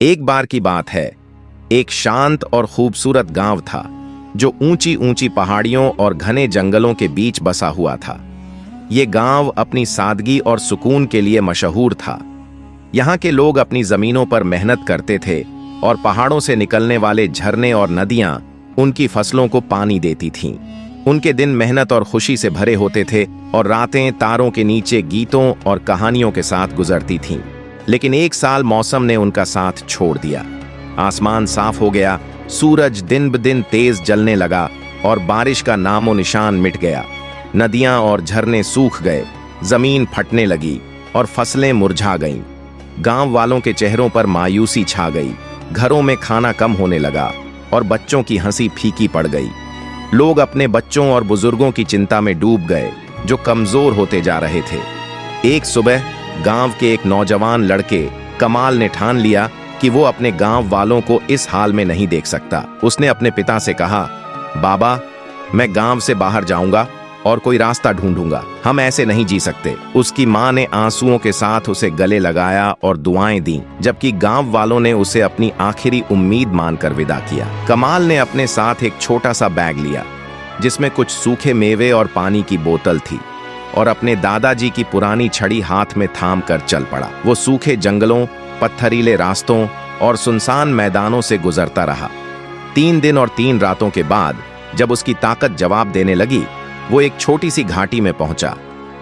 एक बार की बात है, एक शांत और खूबसूरत गांव था जो ऊंची ऊंची पहाड़ियों और घने जंगलों के बीच बसा हुआ था। ये गांव अपनी सादगी और सुकून के लिए मशहूर था। यहाँ के लोग अपनी जमीनों पर मेहनत करते थे और पहाड़ों से निकलने वाले झरने और नदियां उनकी फसलों को पानी देती थीं। उनके दिन मेहनत और खुशी से भरे होते थे और रातें तारों के नीचे गीतों और कहानियों के साथ गुजरती थीं। लेकिन एक साल मौसम ने उनका साथ छोड़ दिया। आसमान साफ हो गया, सूरज दिन ब दिन तेज जलने लगा और बारिश का नामो निशान मिट गया। नदियां और झरने सूख गए, जमीन फटने लगी और फसलें मुरझा गईं। गांव वालों के चेहरों पर मायूसी छा गई। घरों में खाना कम होने लगा और बच्चों की हंसी फीकी पड़ गई। लोग अपने बच्चों और बुजुर्गों की चिंता में डूब गए जो कमजोर होते जा रहे थे। एक सुबह गांव के एक नौजवान लड़के कमाल ने ठान लिया कि वो अपने गांव वालों को इस हाल में नहीं देख सकता। उसने अपने पिता से कहा, बाबा, मैं गांव से बाहर जाऊंगा और कोई रास्ता ढूंढूंगा। हम ऐसे नहीं जी सकते। उसकी मां ने आंसुओं के साथ उसे गले लगाया और दुआएं दी, जबकि गांव वालों ने उसे अपनी आखिरी उम्मीद मानकर विदा किया। कमाल ने अपने साथ एक छोटा सा बैग लिया जिसमें कुछ सूखे मेवे और पानी की बोतल थी और अपने दादाजी की पुरानी छड़ी हाथ में थाम कर चल पड़ा। वो सूखे जंगलों, पत्थरीले रास्तों और सुनसान मैदानों से गुजरता रहा। 3 दिन और 3 रातों के बाद जब उसकी ताकत जवाब देने लगी, वो एक छोटी सी घाटी में पहुंचा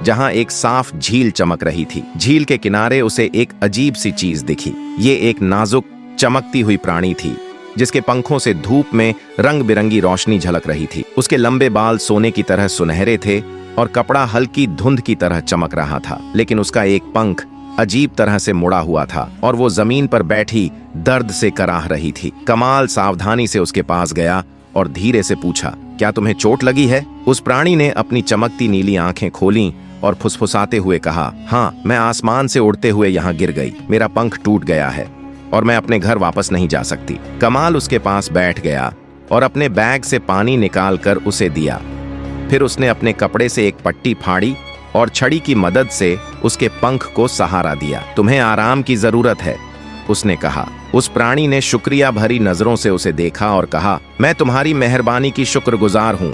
जहां एक साफ झील चमक रही थी। झील के किनारे उसे एक अजीब सी चीज दिखी। ये एक नाजुक चमकती हुई प्राणी थी जिसके पंखों से धूप में रंग बिरंगी रोशनी झलक रही थी। उसके लंबे बाल सोने की तरह सुनहरे थे और कपड़ा हल्की धुंध की तरह चमक रहा था, लेकिन उसका एक पंख अजीब तरह से मुड़ा हुआ था और वो जमीन पर बैठी दर्द से कराह रही थी। कमाल सावधानी से उसके पास गया और धीरे से पूछा, क्या तुम्हें चोट लगी है? उस प्राणी ने अपनी चमकती नीली आंखें खोलीं और फुसफुसाते हुए कहा, हाँ, मैं आसमान से उड़ते हुए यहाँ गिर गई। मेरा पंख टूट गया है और मैं अपने घर वापस नहीं जा सकती। कमाल उसके पास बैठ गया और अपने बैग से पानी निकाल कर उसे दिया। फिर उसने अपने कपड़े से एक पट्टी फाड़ी और छड़ी की मदद से उसके पंख को सहारा दिया। तुम्हें आराम की जरूरत है, उसने कहा। उस प्राणी ने शुक्रिया भरी नजरों से उसे देखा और कहा, मैं तुम्हारी मेहरबानी की शुक्रगुजार हूँ।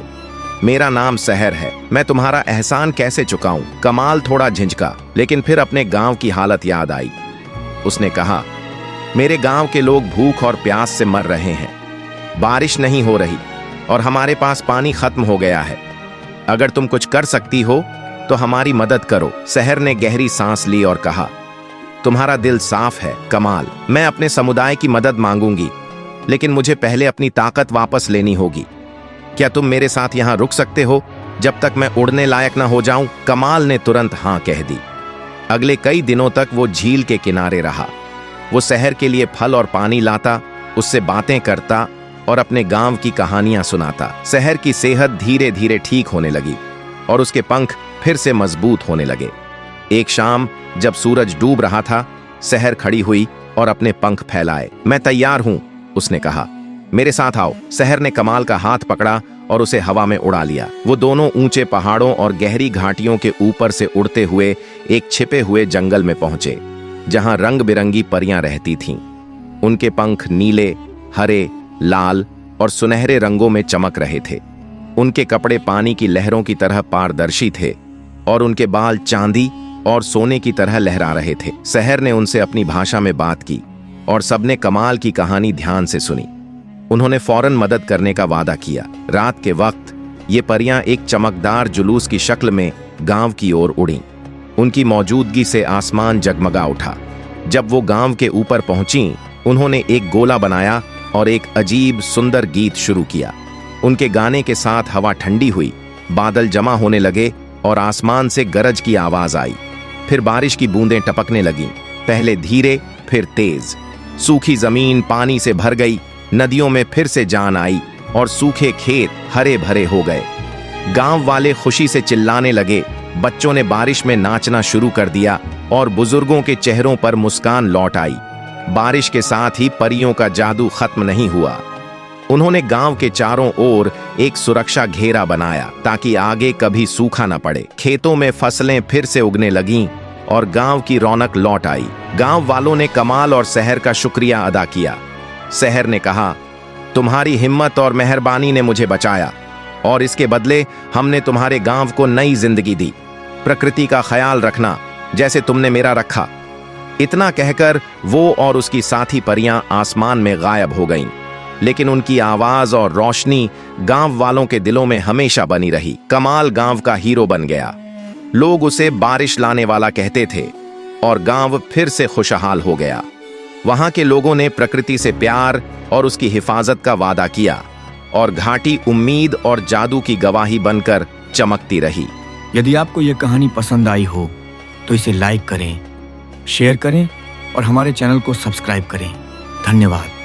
मेरा नाम सहर है। मैं तुम्हारा एहसान कैसे चुकाऊं? कमाल थोड़ा झिझका, लेकिन फिर अपने गांव की हालत याद आई। उसने कहा, मेरे गांव के लोग भूख और प्यास से मर रहे हैं। बारिश नहीं हो रही और हमारे पास पानी खत्म हो गया है। अगर तुम कुछ कर सकती हो तो हमारी मदद करो। सहर ने गहरी सांस ली और कहा, तुम्हारा दिल साफ है कमाल। मैं अपने समुदाय की मदद मांगूंगी, लेकिन मुझे पहले अपनी ताकत वापस लेनी होगी। क्या तुम मेरे साथ यहाँ रुक सकते हो जब तक मैं उड़ने लायक ना हो जाऊं? कमाल ने तुरंत हाँ कह दी। अगले कई दिनों तक वो झील के किनारे रहा। वो सहर के लिए फल और पानी लाता, उससे बातें करता और अपने गांव की कहानियां सुनाता। सहर की सेहत धीरे धीरे ठीक होने लगी और उसके पंख फिर से मजबूत होने लगे। एक शाम जब सूरज डूब रहा था, सहर खड़ी हुई और अपने पंख फैलाए। मैं तैयार हूं, उसने कहा, मेरे साथ आओ। सहर ने कमाल का हाथ पकड़ा और उसे हवा में उड़ा लिया। वो दोनों ऊंचे पहाड़ों और गहरी घाटियों के ऊपर से उड़ते हुए एक छिपे हुए जंगल में पहुंचे जहां रंग बिरंगी परियां रहती थीं। उनके पंख नीले, हरे, लाल और सुनहरे रंगों में चमक रहे थे। उनके कपड़े पानी की लहरों की तरह पारदर्शी थे और उनके बाल चांदी और सोने की तरह लहरा रहे थे। सहर ने उनसे अपनी भाषा में बात की और सबने कमाल की कहानी ध्यान से सुनी। उन्होंने फौरन मदद करने का वादा किया। रात के वक्त ये परियां एक चमकदार जुलूस की शक्ल में गांव की ओर उड़ीं। उनकी मौजूदगी से आसमान जगमगा उठा। जब वो गांव के ऊपर पहुंची, उन्होंने एक गोला बनाया और एक अजीब सुंदर गीत शुरू किया। उनके गाने के साथ हवा ठंडी हुई, बादल जमा होने लगे और आसमान से गरज की आवाज आई। फिर बारिश की बूंदें टपकने लगीं, पहले धीरे फिर तेज। सूखी जमीन पानी से भर गई, नदियों में फिर से जान आई और सूखे खेत हरे भरे हो गए। गांव वाले खुशी से चिल्लाने लगे, बच्चों ने बारिश में नाचना शुरू कर दिया और बुजुर्गों के चेहरों पर मुस्कान लौट आई। बारिश के साथ ही परियों का जादू खत्म नहीं हुआ। उन्होंने गांव के चारों ओर एक सुरक्षा घेरा बनाया ताकि आगे कभी सूखा न पड़े। खेतों में फसलें फिर से उगने लगीं और गांव की रौनक लौट आई। गांव वालों ने कमाल और शहर का शुक्रिया अदा किया। शहर ने कहा, तुम्हारी हिम्मत और मेहरबानी ने मुझे बचाया और इसके बदले हमने तुम्हारे गांव को नई जिंदगी दी। प्रकृति का ख्याल रखना जैसे तुमने मेरा रखा। इतना कहकर वो और उसकी साथी परियां आसमान में गायब हो गईं, लेकिन उनकी आवाज और रोशनी गांव वालों के दिलों में हमेशा बनी रही। कमाल गांव का हीरो बन गया। लोग उसे बारिश लाने वाला कहते थे और गांव फिर से खुशहाल हो गया। वहां के लोगों ने प्रकृति से प्यार और उसकी हिफाजत का वादा किया और घाटी उम्मीद और जादू की गवाही बनकर चमकती रही। यदि आपको यह कहानी पसंद आई हो तो इसे लाइक करें, शेयर करें और हमारे चैनल को सब्सक्राइब करें। धन्यवाद।